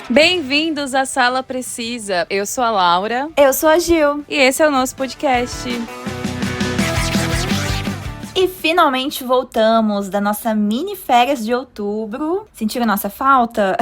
Bem-vindos à Sala Precisa. Eu sou a Laura. Eu sou a Gil. E esse é o nosso podcast. E finalmente voltamos da nossa mini férias de outubro. Sentiram nossa falta?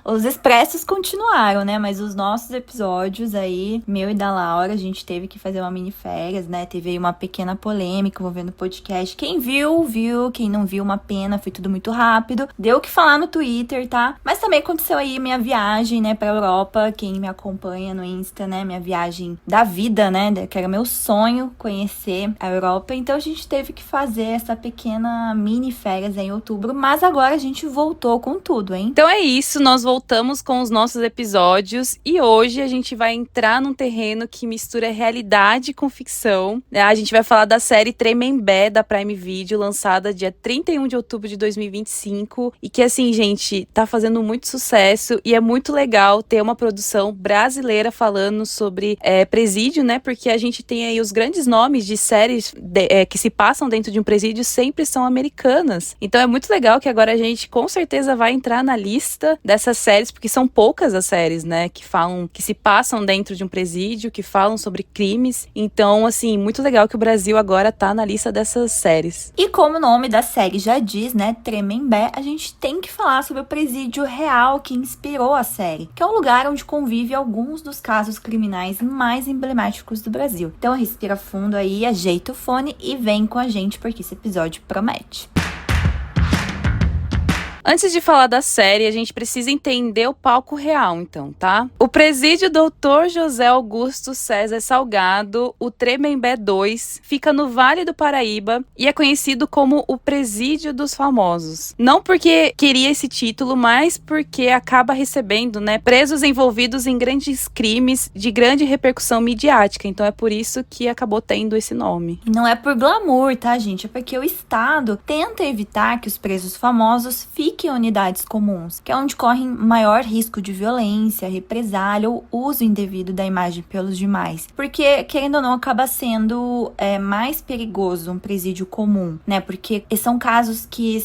Os expressos continuaram, né? Mas os nossos episódios aí, meu e da Laura, a gente teve que fazer uma mini férias, né? Teve aí uma pequena polêmica envolvendo o podcast. Quem viu, viu. Quem não viu, uma pena. Foi tudo muito rápido. Deu o que falar no Twitter, tá? Mas também aconteceu aí minha viagem, né? Pra Europa. Quem me acompanha no Insta, né? Minha viagem da vida, né? Que era meu sonho conhecer a Europa. Então a gente teve que fazer essa pequena mini férias aí em outubro. Mas agora a gente voltou com tudo, hein? Então é isso, nós voltamos com os nossos episódios e hoje a gente vai entrar num terreno que mistura realidade com ficção. A gente vai falar da série Tremembé da Prime Video, lançada dia 31 de outubro de 2025 e que, assim, gente, tá fazendo muito sucesso e é muito legal ter uma produção brasileira falando sobre presídio, né? Porque a gente tem aí os grandes nomes de séries que se passam dentro de um presídio sempre são americanas. Então é muito legal que agora a gente com certeza vai entrar na lista dessas séries, porque são poucas as séries, né, que se passam dentro de um presídio, que falam sobre crimes. Então, assim, muito legal que o Brasil agora tá na lista dessas séries. E como o nome da série já diz, né, Tremembé, a gente tem que falar sobre o presídio real que inspirou a série, que é um lugar onde convive alguns dos casos criminais mais emblemáticos do Brasil. Então respira fundo aí, ajeita o fone e vem com a gente, porque esse episódio promete. Antes de falar da série, a gente precisa entender o palco real, então, tá? O presídio Dr. José Augusto César Salgado, o Tremembé 2, fica no Vale do Paraíba e é conhecido como o Presídio dos Famosos. Não porque queria esse título, mas porque acaba recebendo, né, presos envolvidos em grandes crimes de grande repercussão midiática. Então é por isso que acabou tendo esse nome. E não é por glamour, tá, gente? É porque o Estado tenta evitar que os presos famosos fiquem em unidades comuns, que é onde correm maior risco de violência, represália ou uso indevido da imagem pelos demais. Porque, querendo ou não, acaba sendo mais perigoso um presídio comum, né? Porque são casos que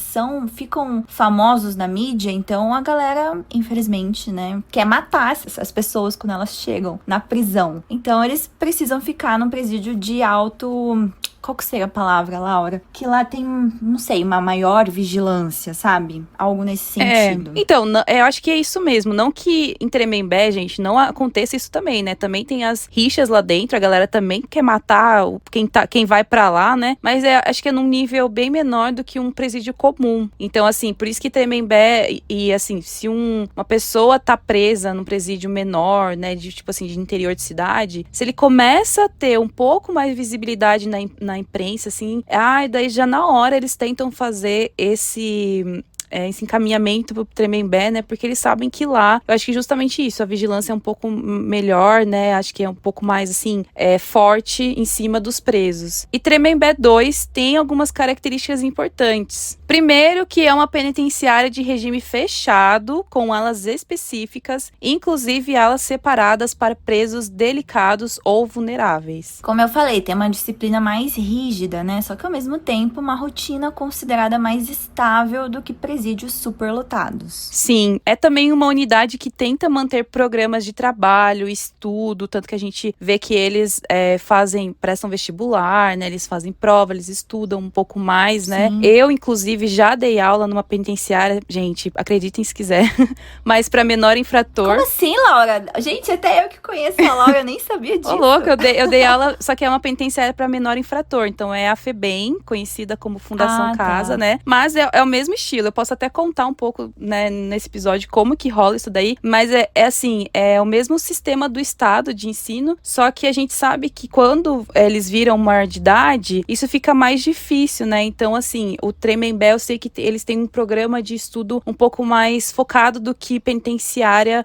ficam famosos na mídia, então a galera, infelizmente, né, quer matar essas pessoas quando elas chegam na prisão. Então eles precisam ficar num presídio de alto... Qual que seria a palavra, Laura? Que lá tem, não sei, uma maior vigilância, sabe? Algo nesse sentido. Então, eu acho que é isso mesmo. Não que em Tremembé, gente, não aconteça isso também, né? Também tem as rixas lá dentro, a galera também quer matar quem vai pra lá, né? Mas acho que é num nível bem menor do que um presídio comum. Então, assim, por isso que Tremembé, e assim, se uma pessoa tá presa num presídio menor, né? De tipo assim, de interior de cidade, se ele começa a ter um pouco mais visibilidade na imprensa, assim, daí já na hora eles tentam fazer esse encaminhamento pro Tremembé, né, porque eles sabem que lá, eu acho que justamente isso, a vigilância é um pouco melhor, né, acho que é um pouco mais, assim, forte em cima dos presos. E Tremembé 2 tem algumas características importantes. Primeiro, que é uma penitenciária de regime fechado, com alas específicas, inclusive alas separadas para presos delicados ou vulneráveis. Como eu falei, tem uma disciplina mais rígida, né, só que ao mesmo tempo uma rotina considerada mais estável do que presídios superlotados. Sim, é também uma unidade que tenta manter programas de trabalho, estudo, tanto que a gente vê que eles prestam vestibular, né? Eles fazem prova, eles estudam um pouco mais, né? Sim. Eu, inclusive, já dei aula numa penitenciária, gente, acreditem se quiser, mas para menor infrator. Como assim, Laura? Gente, até eu que conheço a Laura, eu nem sabia disso. Ô, louco, eu dei aula, só que é uma penitenciária para menor infrator, então é a FEBEM, conhecida como Fundação Casa, né? Mas é o mesmo estilo, eu posso até contar um pouco, né, nesse episódio como que rola isso daí, mas assim, é o mesmo sistema do Estado de ensino, só que a gente sabe que quando eles viram maior de idade, isso fica mais difícil, né? Então, assim, o Tremembé, eu sei que eles têm um programa de estudo um pouco mais focado do que penitenciária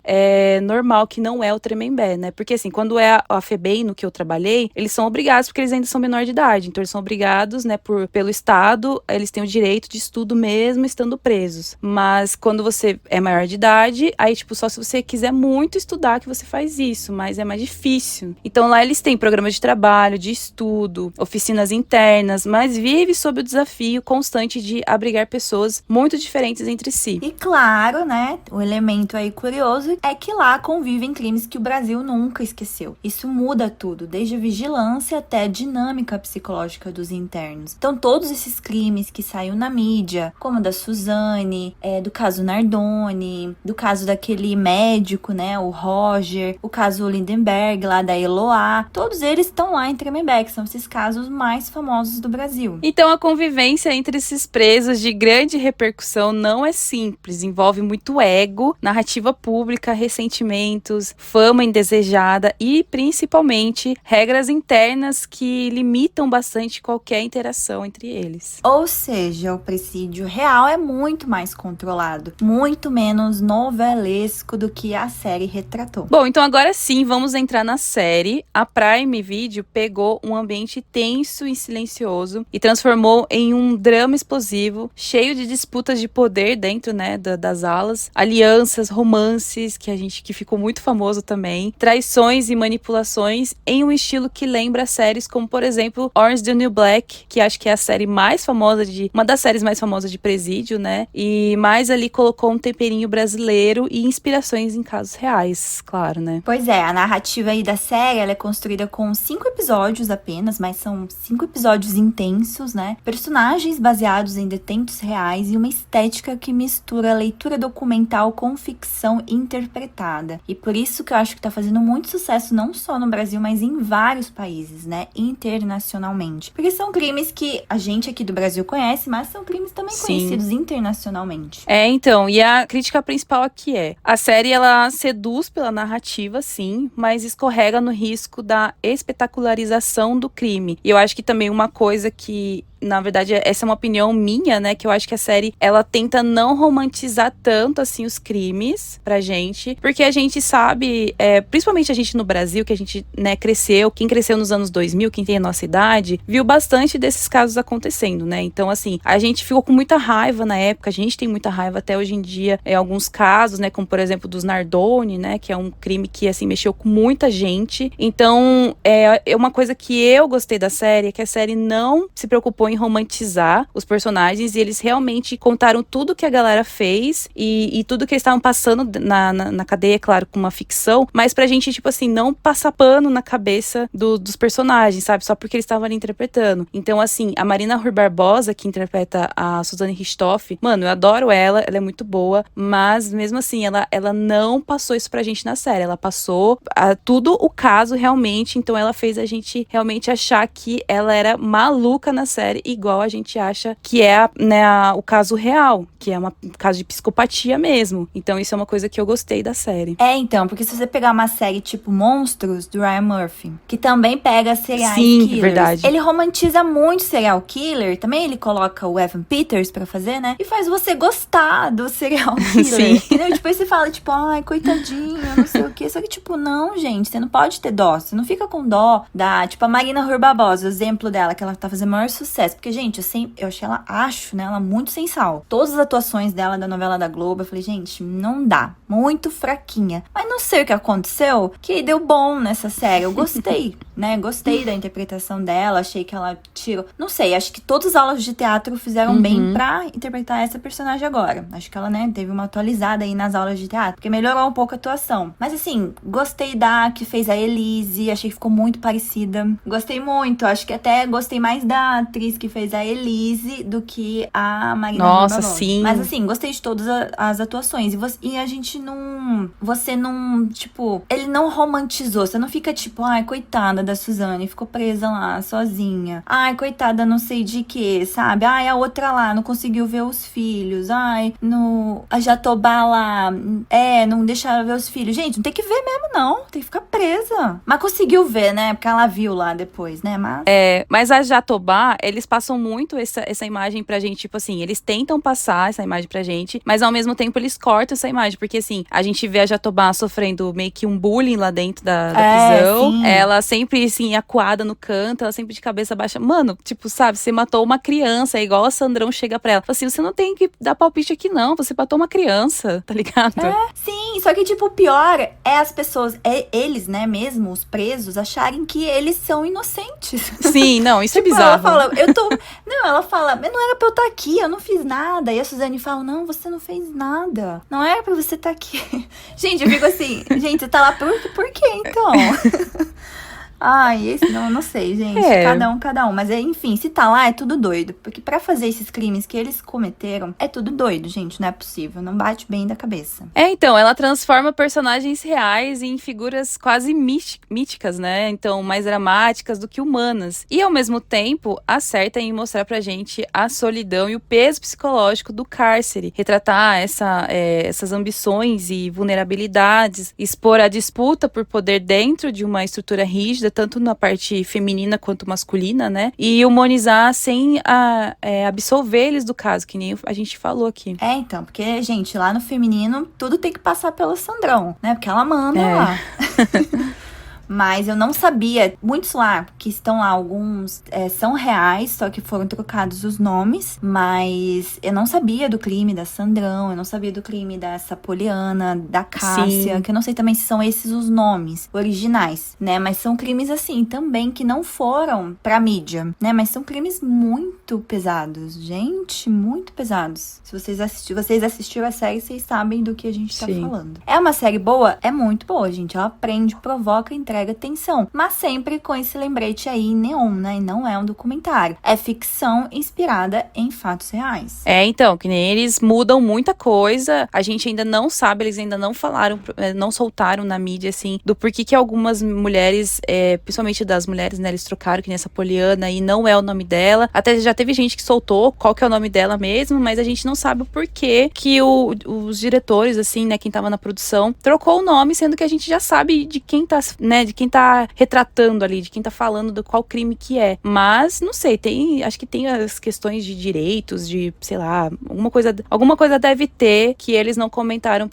normal, que não é o Tremembé, né? Porque, assim, quando é a FEBEM, no que eu trabalhei, eles são obrigados, porque eles ainda são menor de idade, então eles são obrigados, né, pelo Estado, eles têm o direito de estudo mesmo estando presos. Mas quando você é maior de idade, aí, tipo, só se você quiser muito estudar que você faz isso, mas é mais difícil. Então lá eles têm programas de trabalho, de estudo, oficinas internas, mas vive sob o desafio constante de abrigar pessoas muito diferentes entre si. E claro, né, o elemento aí curioso é que lá convivem crimes que o Brasil nunca esqueceu. Isso muda tudo, desde a vigilância até a dinâmica psicológica dos internos. Então todos esses crimes que saiu na mídia, como o da Suzane, do caso Nardoni, do caso daquele médico, né, o Roger, o caso Lindenberg lá da Eloá, todos eles estão lá em Tremembé, são esses casos mais famosos do Brasil. Então a convivência entre esses presos de grande repercussão não é simples, envolve muito ego, narrativa pública, ressentimentos, fama indesejada e principalmente regras internas que limitam bastante qualquer interação entre eles. Ou seja, o presídio real é muito mais controlado, muito menos novelesco do que a série retratou. Bom, então agora sim, vamos entrar na série. A Prime Video pegou um ambiente tenso e silencioso e transformou em um drama explosivo, cheio de disputas de poder dentro, né, das alas, alianças, romances, que ficou muito famoso também, traições e manipulações em um estilo que lembra séries como, por exemplo, Orange is the New Black, que acho que é a série mais famosa uma das séries mais famosas de presídio, né? E mais ali colocou um temperinho brasileiro e inspirações em casos reais, claro, né? Pois é, a narrativa aí da série, ela é construída com 5 episódios apenas, mas são 5 episódios intensos, né? Personagens baseados em detentos reais e uma estética que mistura leitura documental com ficção interpretada. E por isso que eu acho que tá fazendo muito sucesso não só no Brasil, mas em vários países, né? Internacionalmente. Porque são crimes que a gente aqui do Brasil conhece, mas são crimes também conhecidos internacionalmente. Então, e a crítica principal aqui a série, ela seduz pela narrativa, sim, mas escorrega no risco da espetacularização do crime. E eu acho que também uma coisa que, na verdade, essa é uma opinião minha, né, que eu acho que a série, ela tenta não romantizar tanto, assim, os crimes pra gente, porque a gente sabe, principalmente a gente no Brasil, que a gente, né, cresceu, quem cresceu nos anos 2000, quem tem a nossa idade, viu bastante desses casos acontecendo, né, então, assim, a gente ficou com muita raiva na época, a gente tem muita raiva até hoje em dia, alguns casos, né, como, por exemplo, dos Nardoni, né, que é um crime que, assim, mexeu com muita gente, então, é uma coisa que eu gostei da série, é que a série não se preocupou em romantizar os personagens e eles realmente contaram tudo que a galera fez e tudo que eles estavam passando na cadeia, claro, com uma ficção, mas pra gente, tipo assim, não passar pano na cabeça dos personagens, sabe? Só porque eles estavam ali interpretando. Então, assim, a Marina Rui Barbosa, que interpreta a Suzane Richthofen, mano, eu adoro ela é muito boa, mas mesmo assim, ela não passou isso pra gente na série, ela passou tudo o caso realmente, então ela fez a gente realmente achar que ela era maluca na série, igual a gente acha que é, né, o caso real, que é um caso de psicopatia mesmo. Então isso é uma coisa que eu gostei da série. Então, porque se você pegar uma série tipo Monstros, do Ryan Murphy, que também pega serial killers, verdade. Ele romantiza muito serial killer, também ele coloca o Evan Peters pra fazer, né? E faz você gostar do serial killer. Entendeu? Depois você fala, tipo, ai, coitadinho, não sei o quê. Só que, tipo, não, gente, você não pode ter dó. Você não fica com dó da, tipo, a Marina Rui Barbosa, o exemplo dela, que ela tá fazendo maior sucesso. Porque, gente, eu acho, né, ela muito sem sal. Todas as atuações dela da novela da Globo, eu falei, gente, não dá. Muito fraquinha. Mas não sei o que aconteceu, que deu bom nessa série. Eu gostei, né? Gostei da interpretação dela. Achei que ela tirou... Não sei, acho que todas as aulas de teatro fizeram bem pra interpretar essa personagem agora. Acho que ela, né, teve uma atualizada aí nas aulas de teatro, porque melhorou um pouco a atuação. Mas, assim, gostei da que fez a Elise. Achei que ficou muito parecida. Gostei muito. Acho que até gostei mais da atriz que fez a Elise do que a Marina Rui Barbosa. Nossa, sim. Mas assim, gostei de todas as atuações. E a gente não... Você não, tipo... Ele não romantizou. Você não fica tipo, ai, coitada da Suzane, ficou presa lá, sozinha. Ai, coitada não sei de que, sabe? Ai, a outra lá, não conseguiu ver os filhos. Ai, a Jatobá lá, não deixaram ver os filhos. Gente, não tem que ver mesmo, não. Tem que ficar presa. Mas conseguiu ver, né? Porque ela viu lá depois, né? Mas a Jatobá, eles passam muito essa imagem pra gente, tipo assim, eles tentam passar essa imagem pra gente, mas ao mesmo tempo eles cortam essa imagem, porque assim, a gente vê a Jatobá sofrendo meio que um bullying lá dentro da prisão, sim. Ela sempre sempre, assim, acuada no canto, ela sempre de cabeça baixa. Mano, tipo, sabe, você matou uma criança, é igual a Sandrão chega pra ela. Fala assim, você não tem que dar palpite aqui não, você matou uma criança, tá ligado? Sim, só que, tipo, o pior é as pessoas, eles, né, mesmo, os presos, acharem que eles são inocentes. Sim, não, isso Tipo, é bizarro. ela fala, eu tô... Não, ela fala, mas não era pra eu estar aqui, eu não fiz nada. E a Suzane fala, não, você não fez nada. Não era pra você estar aqui. Gente, eu fico assim, gente, você tá lá por quê, então? Ai, não sei, gente. Cada um. Mas, enfim, se tá lá, é tudo doido. Porque pra fazer esses crimes que eles cometeram, é tudo doido, gente. Não é possível. Não bate bem da cabeça. Então, ela transforma personagens reais em figuras quase míticas, né? Então, mais dramáticas do que humanas. E, ao mesmo tempo, acerta em mostrar pra gente a solidão e o peso psicológico do cárcere. Retratar essas ambições e vulnerabilidades. Expor a disputa por poder dentro de uma estrutura rígida, tanto na parte feminina quanto masculina, né? E humanizar sem absolver eles do caso, que nem a gente falou aqui. Então, porque, gente, lá no feminino, tudo tem que passar pelo Sandrão, né? Porque ela manda lá. Mas eu não sabia, muitos lá que estão lá, alguns são reais, só que foram trocados os nomes, mas eu não sabia do crime da Sandrão, eu não sabia do crime da Sapoliana, da Cássia, Sim. que eu não sei também se são esses os nomes originais, né? Mas são crimes assim, também, que não foram pra mídia, né? Mas são crimes muito pesados, gente, muito pesados. Se vocês assistiram a série, vocês sabem do que a gente tá falando. É uma série boa? É muito boa, gente. Ela prende, provoca, entrega atenção, mas sempre com esse lembrete aí neon, né? E não é um documentário. É ficção inspirada em fatos reais. Então, que nem eles mudam muita coisa, a gente ainda não sabe, eles ainda não falaram, não soltaram na mídia, assim, do porquê que algumas mulheres, principalmente das mulheres, né, eles trocaram, que nem essa Poliana, e não é o nome dela. Até já teve gente que soltou qual que é o nome dela mesmo, mas a gente não sabe o porquê que os diretores, assim, né, quem tava na produção, trocou o nome, sendo que a gente já sabe de quem tá, né, de quem tá retratando ali, de quem tá falando do qual crime que é. Mas, não sei, acho que tem as questões de direitos, de, sei lá, alguma coisa deve ter que eles não comentaram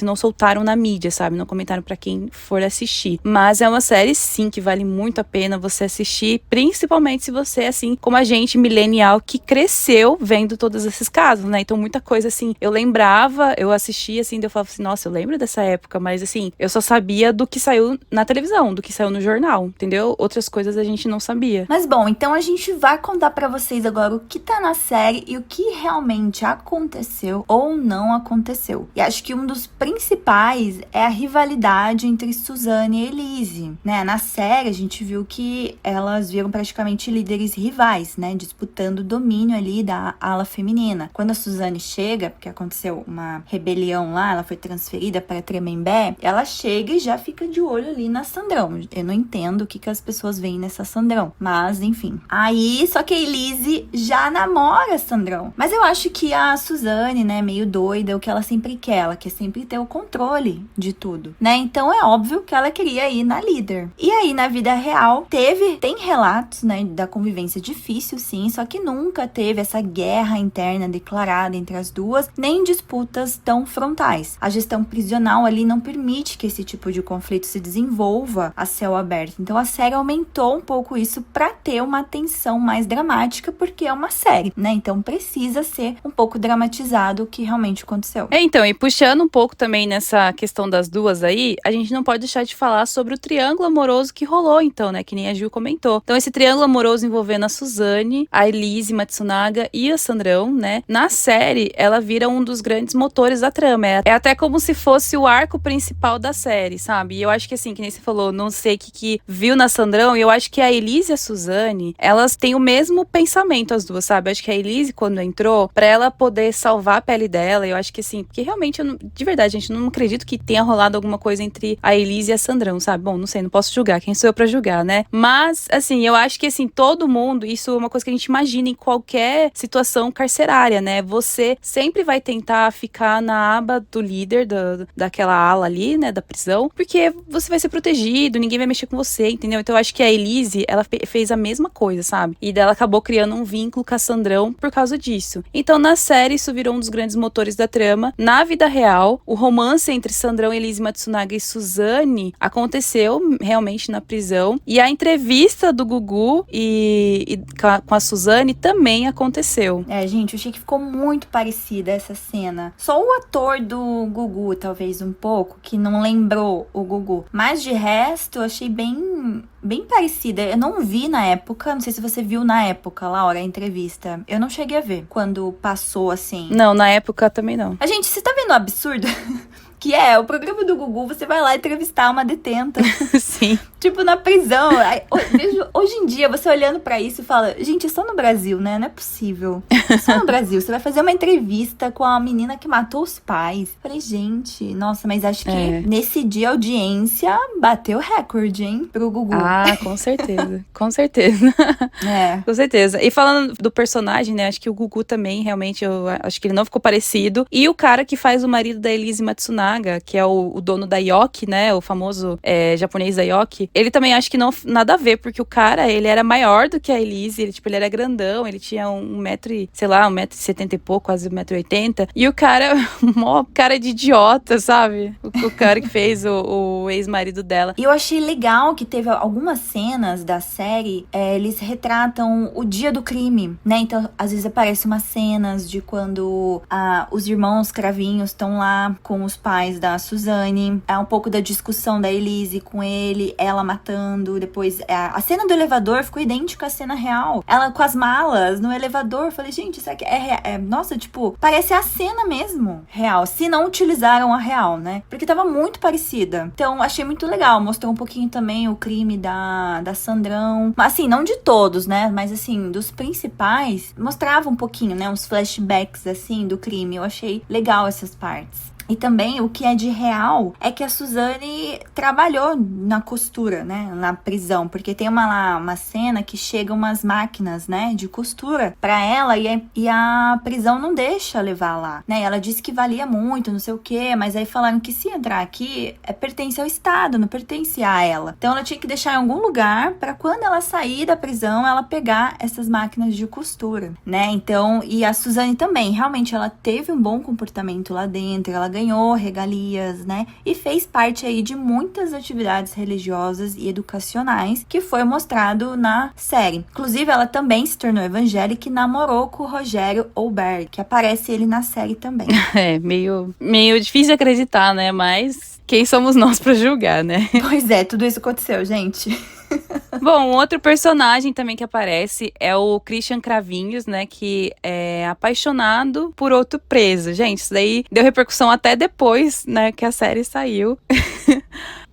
não soltaram na mídia, sabe? Não comentaram pra quem for assistir. Mas é uma série, sim, que vale muito a pena você assistir, principalmente se você, assim, como a gente, millennial, que cresceu vendo todos esses casos, né? Então, muita coisa, assim, eu assistia, assim, eu falava assim, nossa, eu lembro dessa época, mas, assim, eu só sabia do que saiu na televisão, do que saiu no jornal, entendeu? Outras coisas a gente não sabia. Mas bom, então a gente vai contar pra vocês agora o que tá na série e o que realmente aconteceu ou não aconteceu. E acho que um dos principais é a rivalidade entre Suzane e Elise, né? Na série a gente viu que elas viram praticamente líderes rivais, né? Disputando o domínio ali da ala feminina. Quando a Suzane chega, porque aconteceu uma rebelião lá, ela foi transferida para Tremembé, ela chega e já fica de olho ali na Sandrão. Eu não entendo o que as pessoas veem nessa Sandrão. Mas, enfim. Aí, só que a Elise já namora a Sandrão. Mas eu acho que a Suzane, né, meio doida, o que ela sempre quer. Ela quer sempre ter o controle de tudo, né? Então é óbvio que ela queria ir na líder. E aí, na vida real, tem relatos, né, da convivência difícil, sim, só que nunca teve essa guerra interna declarada entre as duas, nem disputas tão frontais. A gestão prisional ali não permite que esse tipo de conflito se desenvolva a céu aberto. Então a série aumentou um pouco isso pra ter uma tensão mais dramática, porque é uma série, né? Então precisa ser um pouco dramatizado o que realmente aconteceu. Então, e puxando um pouco também nessa questão das duas aí, a gente não pode deixar de falar sobre o triângulo amoroso que rolou, então, né? Que nem a Gil comentou. Então, esse triângulo amoroso envolvendo a Suzane, a Elise Matsunaga e a Sandrão, né? Na série, ela vira um dos grandes motores da trama. É até como se fosse o arco principal da série, sabe? E eu acho que assim, que nem você falou, não sei o que viu na Sandrão, e eu acho que a Elise e a Suzane, elas têm o mesmo pensamento, as duas, sabe? Eu acho que a Elise, quando entrou, pra ela poder salvar a pele dela, eu acho que assim, porque realmente, de verdade, gente, não acredito que tenha rolado alguma coisa entre a Elise e a Sandrão, sabe? Bom, não sei, não posso julgar, quem sou eu pra julgar, né? Mas, assim, eu acho que assim, todo mundo, isso é uma coisa que a gente imagina em qualquer situação carcerária, né? Você sempre vai tentar ficar na aba do líder, daquela ala ali, né, da prisão, porque você vai ser protegido, ninguém vai mexer com você, entendeu? Então eu acho que a Elise, ela fez a mesma coisa, sabe? E dela acabou criando um vínculo com a Sandrão por causa disso. Então na série isso virou um dos grandes motores da trama. Na vida real, o romance entre Sandrão, Elise Matsunaga e Suzane aconteceu realmente na prisão. E a entrevista do Gugu e com a Suzane também aconteceu. Gente, eu achei que ficou muito parecida essa cena. Só o ator do Gugu, talvez um pouco, que não lembrou o Gugu. Mas de resto, eu achei bem parecida. Eu não vi na época, não sei se você viu na época, Laura, a entrevista. Eu não cheguei a ver quando passou assim. Não, na época também não. Gente, você tá vendo o absurdo? Que o programa do Gugu, você vai lá entrevistar uma detenta. Sim. Tipo, na prisão. Hoje em dia, você olhando pra isso e fala, gente, é só no Brasil, né? Não é possível. É só no Brasil. Você vai fazer uma entrevista com a menina que matou os pais. Falei, gente, nossa, mas acho que nesse dia a audiência bateu recorde, hein? Pro Gugu. Ah, com certeza. Com certeza. Com certeza. E falando do personagem, né? Acho que o Gugu também, realmente, eu acho que ele não ficou parecido. E o cara que faz o marido da Elise Matsunaga, que é o dono da Yoki, né, o famoso japonês da Yoki, ele também acho que não, nada a ver, porque o cara, ele era maior do que a Elise, ele era grandão, ele tinha 1,70 e pouco, quase 1,80 m, e o cara, mó cara de idiota, sabe? O cara que fez o ex-marido dela. E eu achei legal que teve algumas cenas da série, eles retratam o dia do crime, né, então às vezes aparecem umas cenas de quando os irmãos Cravinhos estão lá com os pais da Suzane, um pouco da discussão da Elise com ele, ela matando, depois a cena do elevador ficou idêntica à cena real, ela com as malas no elevador. Falei, gente, isso aqui nossa, tipo, parece a cena mesmo real, se não utilizaram a real, né, porque tava muito parecida. Então achei muito legal, mostrou um pouquinho também o crime da Sandrão, assim, não de todos, né, mas assim, dos principais, mostrava um pouquinho, né, uns flashbacks assim do crime. Eu achei legal essas partes. E também o que é de real é que a Suzane trabalhou na costura, né, na prisão, porque tem uma cena que chegam umas máquinas, né, de costura pra ela e a prisão não deixa levar lá, né, ela disse que valia muito, não sei o que, mas aí falaram que se entrar aqui, pertence ao Estado, não pertence a ela. Então ela tinha que deixar em algum lugar pra quando ela sair da prisão, ela pegar essas máquinas de costura, né, então, e a Suzane também, realmente ela teve um bom comportamento lá dentro, ela ganhou regalias, né? E fez parte aí de muitas atividades religiosas e educacionais que foi mostrado na série. Inclusive, ela também se tornou evangélica e namorou com o Rogério Olberg, que aparece ele na série também. Meio difícil de acreditar, né? Mas quem somos nós pra julgar, né? Pois é, tudo isso aconteceu, gente. Bom, um outro personagem também que aparece é o Christian Cravinhos, né, que é apaixonado por outro preso. Gente, isso daí deu repercussão até depois, né, que a série saiu.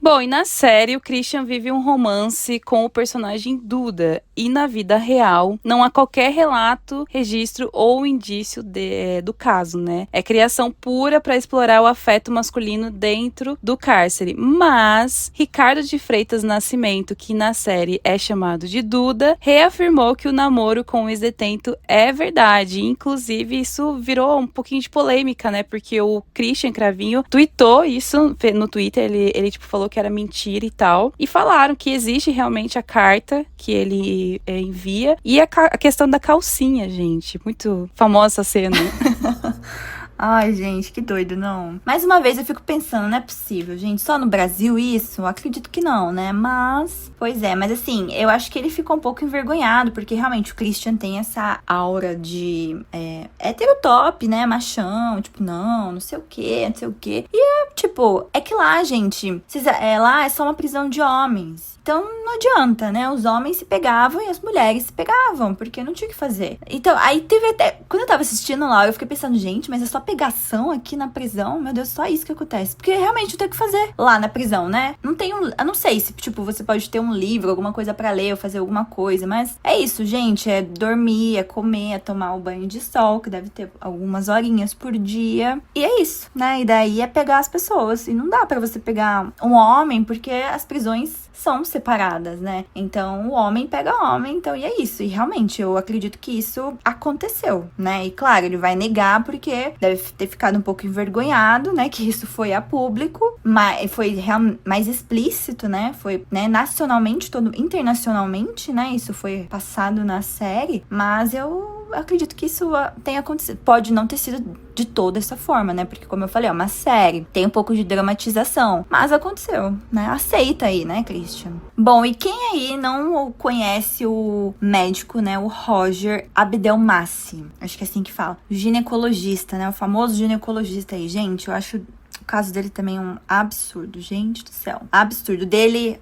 Bom, e na série o Christian vive um romance com o personagem Duda, e na vida real não há qualquer relato, registro ou indício do caso, né? É criação pura para explorar o afeto masculino dentro do cárcere. Mas Ricardo de Freitas Nascimento, que na série é chamado de Duda, reafirmou que o namoro com o ex-detento é verdade. Inclusive, isso virou um pouquinho de polêmica, né? Porque o Christian Cravinho tweetou isso no Twitter, ele tipo falou que era mentira e tal, e falaram que existe realmente a carta que ele envia, e a questão da calcinha, gente, muito famosa essa cena. Ai, gente, que doido, não. Mais uma vez eu fico pensando, não é possível, gente. Só no Brasil isso? Eu acredito que não, né? Mas, pois é. Mas assim, eu acho que ele ficou um pouco envergonhado, porque realmente o Christian tem essa aura de heterotop, né? Machão, tipo, não sei o quê, não sei o quê. E, tipo, é que lá, gente, lá é só uma prisão de homens. Então, não adianta, né? Os homens se pegavam e as mulheres se pegavam, porque não tinha o que fazer. Então, aí teve até... Quando eu tava assistindo lá, eu fiquei pensando, gente, mas é só pegação aqui na prisão? Meu Deus, só isso que acontece. Porque realmente não tem o que fazer lá na prisão, né? Não tem eu não sei se, tipo, você pode ter um livro, alguma coisa pra ler ou fazer alguma coisa, mas é isso, gente. É dormir, é comer, é tomar o banho de sol, que deve ter algumas horinhas por dia. E é isso, né? E daí é pegar as pessoas. E não dá pra você pegar um homem, porque as prisões são separadas, né? Então, o homem pega homem, então, e é isso. E realmente, eu acredito que isso aconteceu, né? E claro, ele vai negar porque deve ter ficado um pouco envergonhado, né? Que isso foi a público, mas foi mais explícito, né? Foi, né, nacionalmente, internacionalmente, né? Isso foi passado na série, mas eu acredito que isso tenha acontecido. Pode não ter sido de toda essa forma, né? Porque, como eu falei, é uma série, tem um pouco de dramatização, mas aconteceu, né? Aceita aí, né, Christian? Bom, e quem aí não conhece o médico, né? O Roger Abdelmaci, acho que é assim que fala. O ginecologista, né? O famoso ginecologista aí. Gente, eu acho o caso dele também é um absurdo, gente do céu. Absurdo.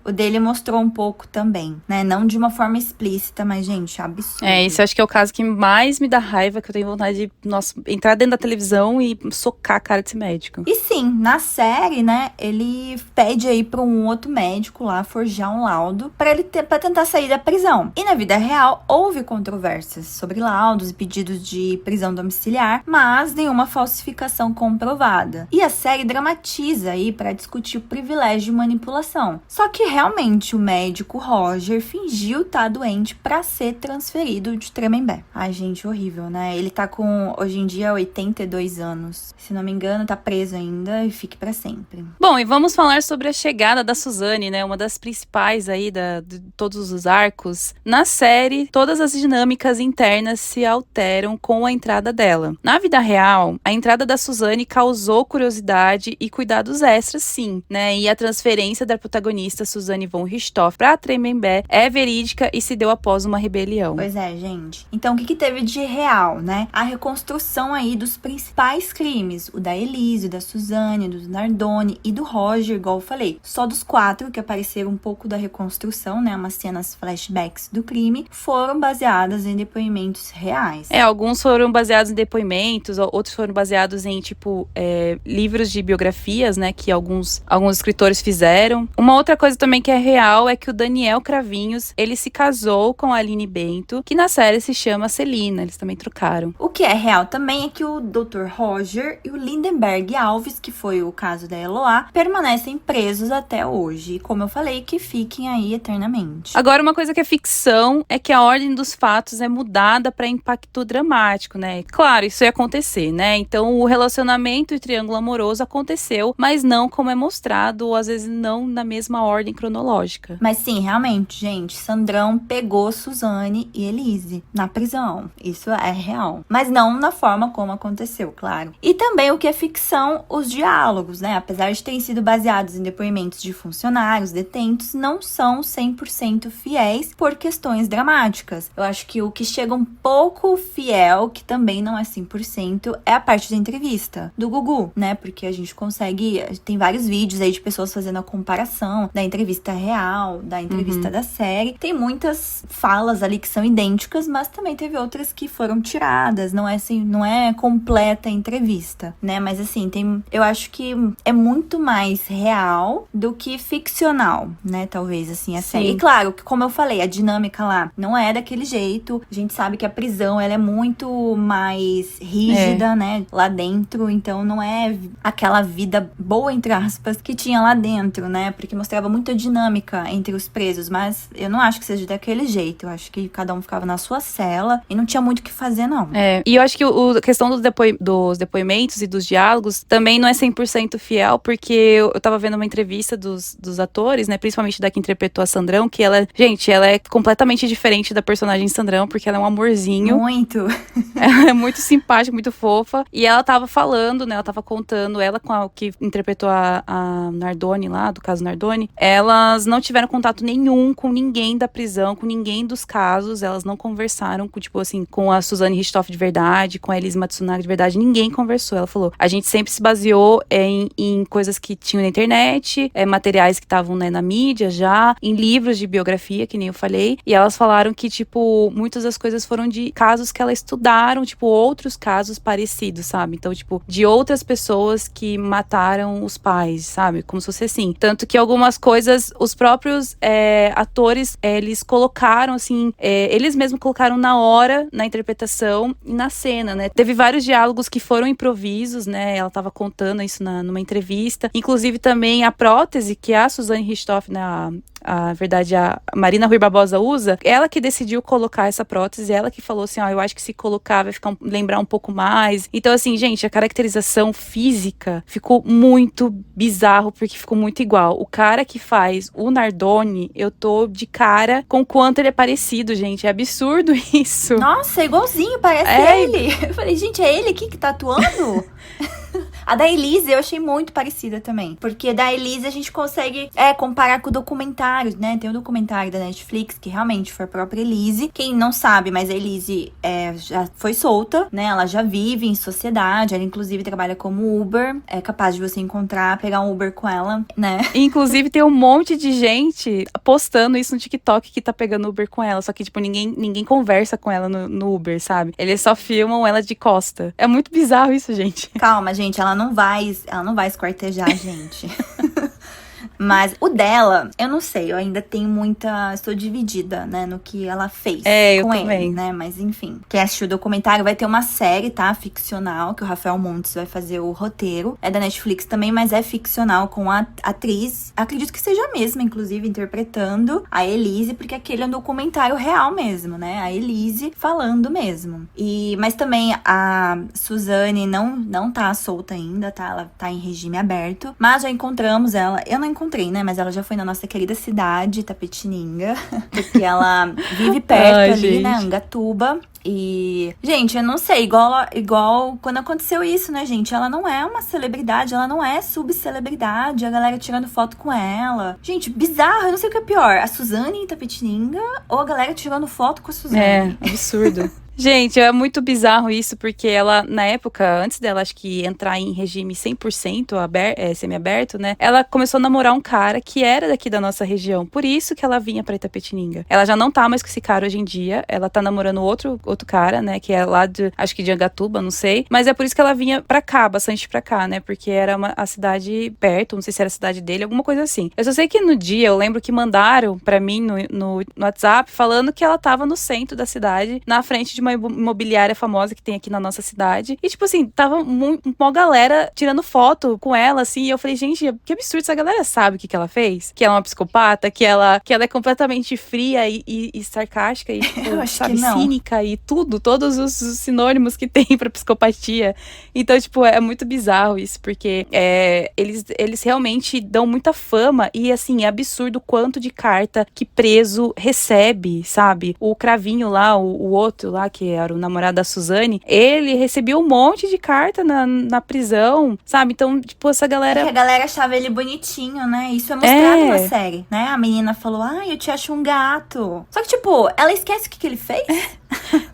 O dele mostrou um pouco também, né? Não de uma forma explícita, mas, gente, absurdo. Esse eu acho que é o caso que mais me dá raiva, que eu tenho vontade de, nossa, entrar dentro da televisão e socar a cara desse médico. E sim, na série, né, ele pede aí pra um outro médico lá forjar um laudo pra tentar sair da prisão. E na vida real, houve controvérsias sobre laudos e pedidos de prisão domiciliar, mas nenhuma falsificação comprovada. E a série dramatiza aí pra discutir o privilégio de manipulação. Só que realmente o médico Roger fingiu estar doente pra ser transferido de Tremembé. Ai, gente, horrível, né? Ele tá com, hoje em dia, 82 anos. Se não me engano, tá preso ainda e fique pra sempre. Bom, e vamos falar sobre a chegada da Suzane, né? Uma das principais aí de todos os arcos. Na série, todas as dinâmicas internas se alteram com a entrada dela. Na vida real, a entrada da Suzane causou curiosidade e cuidados extras, sim, né? E a transferência da protagonista Suzane von Richthofen pra Tremembé é verídica e se deu após uma rebelião. Pois é, gente. Então, o que teve de real, né? A reconstrução aí dos principais crimes. O da Elise, o da Suzane, do Nardone e do Roger, igual eu falei. Só dos 4 que apareceram um pouco da reconstrução, né? Umas cenas flashbacks do crime, foram baseadas em depoimentos reais. Alguns foram baseados em depoimentos, outros foram baseados em, tipo, livros de biografias, né? Que alguns escritores fizeram. Uma outra coisa também que é real é que o Daniel Cravinhos, ele se casou com a Aline Bento, que na série se chama Celina. Eles também trocaram. O que é real também é que o Dr. Roger e o Lindenberg Alves, que foi o caso da Eloá, permanecem presos até hoje. E como eu falei, que fiquem aí eternamente. Agora, uma coisa que é ficção é que a ordem dos fatos é mudada para impacto dramático, né? Claro, isso ia acontecer, né? Então, o relacionamento e triângulo amoroso aconteceu, mas não como é mostrado, ou às vezes não na mesma ordem cronológica. Mas sim, realmente, gente, Sandrão pegou Suzane e Elise na prisão. Isso é real. Mas não na forma como aconteceu, claro. E também o que é ficção, os diálogos, né? Apesar de terem sido baseados em depoimentos de funcionários, detentos, não são 100% fiéis por questões dramáticas. Eu acho que o que chega um pouco fiel, que também não é 100%, é a parte da entrevista do Gugu, né? Porque a gente consegue... Tem vários vídeos aí de pessoas fazendo a comparação da entrevista real, da entrevista da série. Tem muitas falas ali que são idênticas, mas também teve outras que foram tiradas. Não é assim, não é completa a entrevista, né? Mas assim, eu acho que é muito mais real do que ficcional, né? Talvez, assim, a série. E claro, como eu falei, a dinâmica lá não é daquele jeito. A gente sabe que a prisão, ela é muito mais rígida, né? Lá dentro. Então, não é aquela vida boa, entre aspas, que tinha lá dentro, né? Porque mostrava muita dinâmica entre os presos. Mas eu não acho que seja daquele jeito. Eu acho que cada um ficava na sua cela e não tinha muito o que fazer, não. E eu acho que a questão dos depoimentos e dos diálogos também não é 100% fiel, porque eu tava vendo uma entrevista dos atores, né, principalmente da que interpretou a Sandrão, que ela é completamente diferente da personagem Sandrão, porque ela é um amorzinho. Muito. Ela é muito simpática, muito fofa, e ela tava falando, né, ela tava contando, ela com a que interpretou a Nardone lá, do caso Nardone, elas não tiveram contato nenhum com ninguém da prisão, com ninguém dos casos, elas não conversaram com, tipo assim, com a Suzane Richthofen de verdade, com a Elise Matsunaga de verdade, ninguém conversou. Ela falou, a gente sempre se baseou em coisas que tinham na internet, materiais que estavam, né, na mídia já, em livros de biografia, que nem eu falei, e elas falaram que, tipo, muitas das coisas foram de casos que elas estudaram, tipo, outros casos parecidos, sabe? Então, tipo, de outras pessoas que mataram os pais, sabe? Como se fosse assim. Tanto que algumas coisas, os próprios atores, eles colocaram, assim, eles mesmos colocaram na hora, na interpretação e na cena, né? Teve vários diálogos que foram improvisos, né? Ela tava contando isso numa entrevista. Inclusive também a prótese que a Suzane Richthofen, a verdade, a Marina Rui Barbosa usa, ela que decidiu colocar essa prótese, ela que falou assim, ó, eu acho que se colocar vai ficar lembrar um pouco mais. Então, assim, gente, a caracterização física ficou muito bizarro, porque ficou muito igual. O cara que faz o Nardone, eu tô de cara com o quanto ele é parecido, gente. É absurdo isso. Nossa, é igualzinho, parece ele. Eu falei, gente, é ele aqui que tá atuando? A da Elise eu achei muito parecida também. Porque da Elise a gente consegue comparar com o documentário, né? Tem um documentário da Netflix que realmente foi a própria Elise. Quem não sabe, mas a Elise já foi solta, né? Ela já vive em sociedade. Ela inclusive trabalha como Uber. É capaz de você encontrar, pegar um Uber com ela, né? Inclusive tem um monte de gente postando isso no TikTok que tá pegando Uber com ela. Só que, tipo, ninguém conversa com ela no Uber, sabe? Eles só filmam ela de costa. É muito bizarro isso, gente. Calma, gente, ela não vai esquartejar a gente. Mas o dela, eu não sei, eu ainda tenho estou dividida, né, no que ela fez com ele, também. né, mas enfim. Quem assistiu o documentário vai ter uma série, tá, ficcional, que o Rafael Montes vai fazer o roteiro. É da Netflix também, mas é ficcional com a atriz, acredito que seja a mesma, inclusive, interpretando a Elise, porque aquele é um documentário real mesmo, né, a Elise falando mesmo. Mas também a Suzane não tá solta ainda, tá, ela tá em regime aberto, mas já encontramos ela, eu não encontrei, né? Mas ela já foi na nossa querida cidade, Itapetininga. Porque ela vive perto ali, gente, né? Angatuba. E, gente, eu não sei, igual quando aconteceu isso, né, gente? Ela não é uma celebridade, ela não é subcelebridade, a galera tirando foto com ela. Gente, bizarro, eu não sei o que é pior, a Suzane em Itapetininga ou a galera tirando foto com a Suzane. É, absurdo. Gente, é muito bizarro isso, porque ela, na época, antes dela, acho que entrar em regime 100% semi-aberto, né? Ela começou a namorar um cara que era daqui da nossa região. Por isso que ela vinha pra Itapetininga. Ela já não tá mais com esse cara hoje em dia. Ela tá namorando outro cara, né? Que é lá acho que de Angatuba, não sei. Mas é por isso que ela vinha pra cá, bastante pra cá, né? Porque era a cidade perto, não sei se era a cidade dele, alguma coisa assim. Eu só sei que no dia, eu lembro que mandaram pra mim no WhatsApp, falando que ela tava no centro da cidade, na frente de uma imobiliária famosa que tem aqui na nossa cidade. E, tipo assim, tava uma galera tirando foto com ela, assim. E eu falei, gente, que absurdo. Essa galera sabe o que ela fez? Que ela é uma psicopata, que ela é completamente fria e sarcástica e, tipo, eu acho sabe, que não. cínica e tudo. Todos os sinônimos que tem pra psicopatia. Então, tipo, é muito bizarro isso, porque eles realmente dão muita fama e, assim, é absurdo o quanto de carta que preso recebe, sabe? O Cravinho lá, o outro lá, que era o namorado da Suzane, ele recebia um monte de carta na prisão, sabe? Então, tipo, essa galera... Porque a galera achava ele bonitinho, né? Isso é mostrado na série, né? A menina falou, eu te acho um gato. Só que, tipo, ela esquece o que ele fez.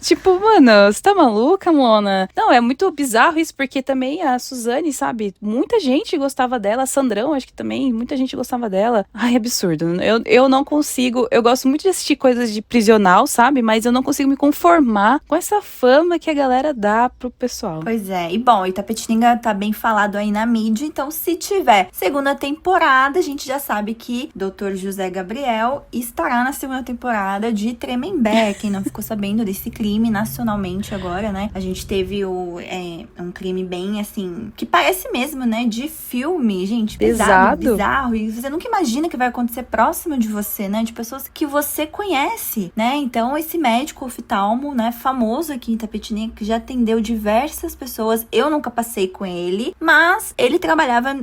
Tipo, mano, você tá maluca, Mona? Não, é muito bizarro isso, porque também a Suzane, sabe? Muita gente gostava dela, a Sandrão, acho que também, muita gente gostava dela. Ai, absurdo. Eu não consigo, eu gosto muito de assistir coisas de prisional, sabe? Mas eu não consigo me conformar com essa fama que a galera dá pro pessoal. Pois é, e bom, Itapetininga tá bem falado aí na mídia, então se tiver segunda temporada, a gente já sabe que Dr. José Gabriel estará na segunda temporada de Tremembé. Quem não ficou sabendo desse crime nacionalmente agora, né? A gente teve um crime bem, assim, que parece mesmo, né? De filme, gente. Pesado, bizarro. E você nunca imagina que vai acontecer próximo de você, né? De pessoas que você conhece, né? Então, esse médico oftalmo, né? Famoso aqui em Itapetininga, que já atendeu diversas pessoas. Eu nunca passei com ele, mas ele trabalhava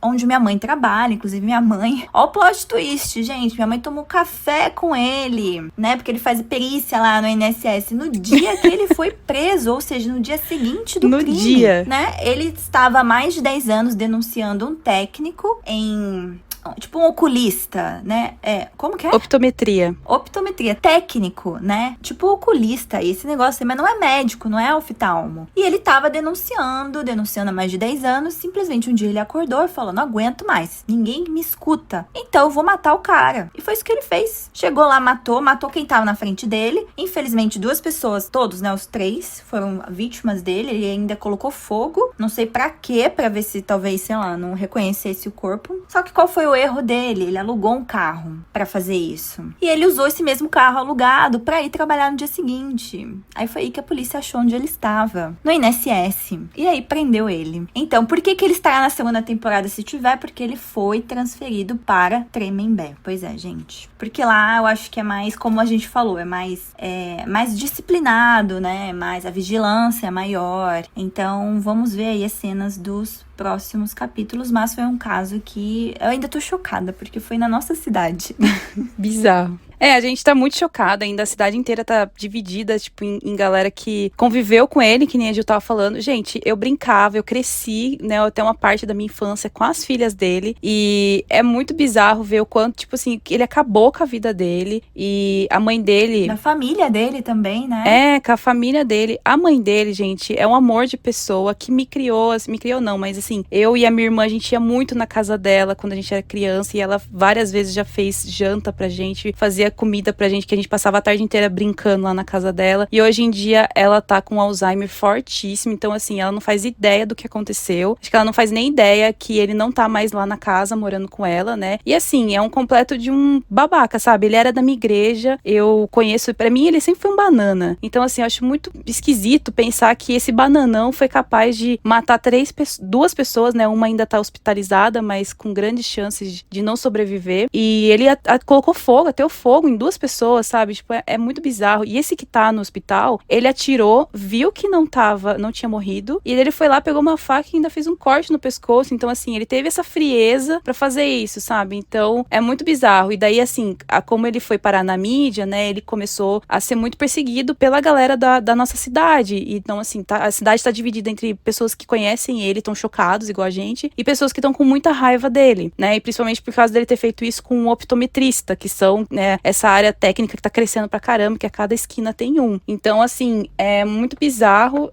onde minha mãe trabalha. Inclusive, minha mãe... Ó o plot twist, gente. Minha mãe tomou café com ele, né? Porque ele faz perícia lá no INSS no dia que ele foi preso, ou seja, no dia seguinte do crime. No dia. Né? Ele estava há mais de 10 anos denunciando um técnico tipo um oculista, né? Como que é? Optometria. Técnico, né? Tipo oculista, esse negócio aí, mas não é médico, não é oftalmo. E ele tava denunciando há mais de 10 anos, simplesmente um dia ele acordou e falou, não aguento mais, ninguém me escuta, então eu vou matar o cara. E foi isso que ele fez. Chegou lá, matou quem tava na frente dele. Infelizmente, 2 pessoas, todos, né? Os 3 foram vítimas dele, ele ainda colocou fogo, não sei pra quê, pra ver se talvez, sei lá, não reconhecesse o corpo. Só que qual foi o o erro dele, ele alugou um carro pra fazer isso. E ele usou esse mesmo carro alugado pra ir trabalhar no dia seguinte. Aí foi aí que a polícia achou onde ele estava, no INSS. E aí prendeu ele. Então, por que ele estará na segunda temporada se tiver? Porque ele foi transferido para Tremembé. Pois é, gente. Porque lá eu acho que é mais, como a gente falou, é mais disciplinado, né? Mais a vigilância é maior. Então, vamos ver aí as cenas dos próximos capítulos, mas foi um caso que eu ainda tô chocada, porque foi na nossa cidade. Bizarro. A gente tá muito chocada ainda, a cidade inteira tá dividida, tipo, em galera que conviveu com ele, que nem a Gil tava falando. Gente, eu brincava, eu cresci, né, até uma parte da minha infância com as filhas dele, e é muito bizarro ver o quanto, tipo assim, que ele acabou com a vida dele, e a mãe dele... Da família dele também, né? Com a família dele. A mãe dele, gente, é um amor de pessoa que me criou, assim, me criou não, mas assim, eu e a minha irmã, a gente ia muito na casa dela quando a gente era criança, e ela várias vezes já fez janta pra gente, fazia comida pra gente, que a gente passava a tarde inteira brincando lá na casa dela. E hoje em dia ela tá com Alzheimer fortíssimo, então assim, ela não faz ideia do que aconteceu. Acho que ela não faz nem ideia que ele não tá mais lá na casa morando com ela, né? E assim, é um completo de um babaca, sabe? Ele era da minha igreja, eu conheço, pra mim ele sempre foi um banana. Então assim, eu acho muito esquisito pensar que esse bananão foi capaz de matar duas pessoas, né? Uma ainda tá hospitalizada, mas com grandes chances de não sobreviver. E ele colocou fogo, ateu fogo em duas pessoas, sabe? Tipo, é muito bizarro. E esse que tá no hospital, ele atirou, viu que não tinha morrido, e ele foi lá, pegou uma faca e ainda fez um corte no pescoço. Então, assim, ele teve essa frieza pra fazer isso, sabe? Então, é muito bizarro. E daí, assim, como ele foi parar na mídia, né? Ele começou a ser muito perseguido pela galera da nossa cidade. Então, assim, a cidade tá dividida entre pessoas que conhecem ele, estão chocados, igual a gente, e pessoas que estão com muita raiva dele, né? E principalmente por causa dele ter feito isso com um optometrista, que são, né, essa área técnica que tá crescendo pra caramba, que a cada esquina tem um. Então, assim, é muito bizarro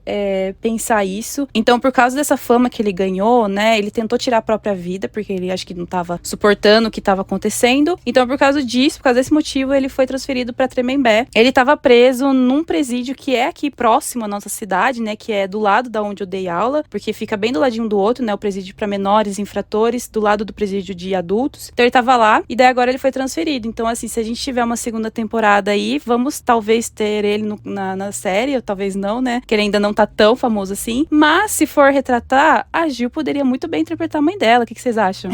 pensar isso. Então, por causa dessa fama que ele ganhou, né, ele tentou tirar a própria vida, porque ele acho que não tava suportando o que tava acontecendo. Então, por causa disso, por causa desse motivo, ele foi transferido pra Tremembé. Ele tava preso num presídio que é aqui próximo à nossa cidade, né, que é do lado da onde eu dei aula, porque fica bem do ladinho do outro, né, o presídio pra menores, infratores, do lado do presídio de adultos. Então, ele tava lá, e daí agora ele foi transferido. Então, assim, se a gente tiver uma segunda temporada aí, vamos talvez ter ele na série, ou talvez não, né? Que ele ainda não tá tão famoso assim. Mas, se for retratar, a Gil poderia muito bem interpretar a mãe dela. O que vocês acham?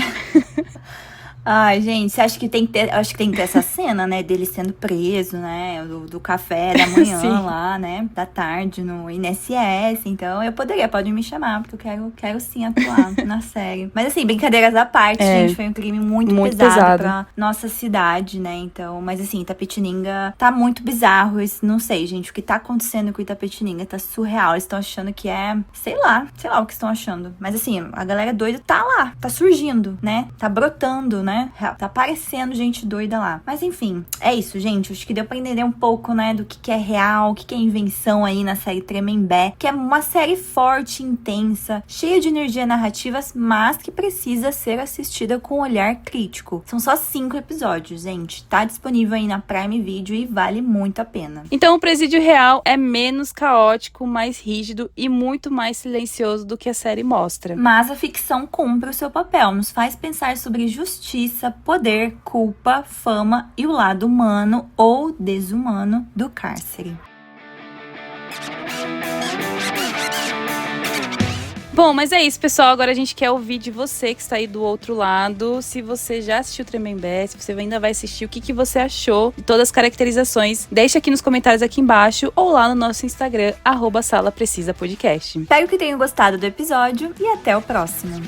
Ai, gente, você acha que tem que ter, acho que tem que ter essa cena, né, dele sendo preso, né, do café da manhã lá, né, da tarde no INSS. Então eu pode me chamar, porque eu quero sim atuar na série. Mas assim, brincadeiras à parte, gente, foi um crime muito pesado pra nossa cidade, né, então, mas assim, Itapetininga tá muito bizarro, não sei, gente, o que tá acontecendo com Itapetininga tá surreal, eles estão achando que sei lá o que estão achando, mas assim, a galera doida tá lá, tá surgindo, né, tá brotando, né, tá aparecendo gente doida lá. Mas enfim, é isso, gente. Acho que deu pra entender um pouco, né, do que é real, o que é invenção aí na série Tremembé, que é uma série forte, intensa, cheia de energia narrativas, mas que precisa ser assistida com um olhar crítico. São só 5 episódios, gente. Tá disponível aí na Prime Video e vale muito a pena. Então, o Presídio Real é menos caótico, mais rígido e muito mais silencioso do que a série mostra. Mas a ficção cumpre o seu papel, nos faz pensar sobre justiça, poder, culpa, fama e o lado humano ou desumano do cárcere. Bom, mas é isso, pessoal. Agora a gente quer ouvir de você que está aí do outro lado. Se você já assistiu Tremembé, se você ainda vai assistir, o que você achou de todas as caracterizações. Deixa aqui nos comentários aqui embaixo ou lá no nosso Instagram, @salaprecisapodcast. Espero que tenham gostado do episódio e até o próximo.